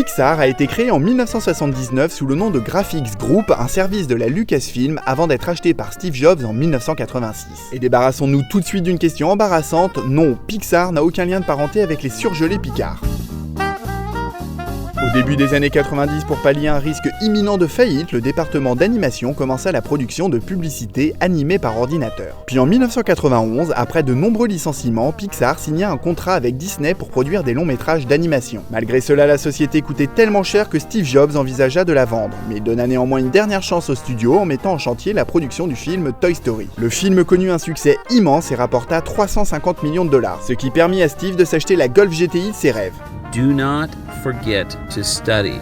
Pixar a été créé en 1979 sous le nom de Graphics Group, un service de la Lucasfilm, avant d'être acheté par Steve Jobs en 1986. Et débarrassons-nous tout de suite d'une question embarrassante, non, Pixar n'a aucun lien de parenté avec les surgelés Picard. Au début des années 90, pour pallier un risque imminent de faillite, le département d'animation commença la production de publicités animées par ordinateur. Puis en 1991, après de nombreux licenciements, Pixar signa un contrat avec Disney pour produire des longs métrages d'animation. Malgré cela, la société coûtait tellement cher que Steve Jobs envisagea de la vendre, mais il donna néanmoins une dernière chance au studio en mettant en chantier la production du film Toy Story. Le film connut un succès immense et rapporta 350 millions de dollars, ce qui permit à Steve de s'acheter la Golf GTI de ses rêves. Do not forget to study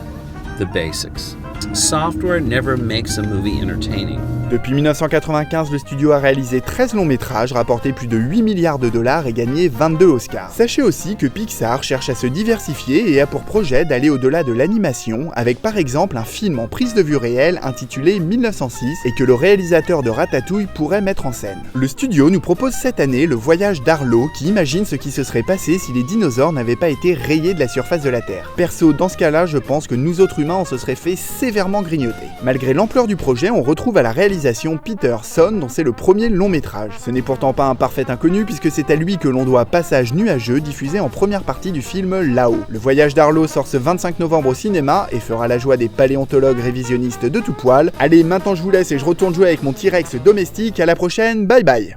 the basics. Software never makes a movie entertaining. Depuis 1995, le studio a réalisé 13 longs métrages, rapporté plus de 8 milliards de dollars et gagné 22 Oscars. Sachez aussi que Pixar cherche à se diversifier et a pour projet d'aller au-delà de l'animation, avec par exemple un film en prise de vue réelle intitulé 1906 et que le réalisateur de Ratatouille pourrait mettre en scène. Le studio nous propose cette année le voyage d'Arlo qui imagine ce qui se serait passé si les dinosaures n'avaient pas été rayés de la surface de la Terre. Perso, dans ce cas-là, je pense que nous autres humains on se serait fait sévèrement grignoter. Malgré l'ampleur du projet, on retrouve à la réalisation Peter Sohn dont c'est le premier long métrage. Ce n'est pourtant pas un parfait inconnu puisque c'est à lui que l'on doit Passage nuageux diffusé en première partie du film Là-haut. Le voyage d'Arlo sort ce 25 novembre au cinéma et fera la joie des paléontologues révisionnistes de tout poil. Allez, maintenant je vous laisse et je retourne jouer avec mon T-Rex domestique. À la prochaine, bye bye.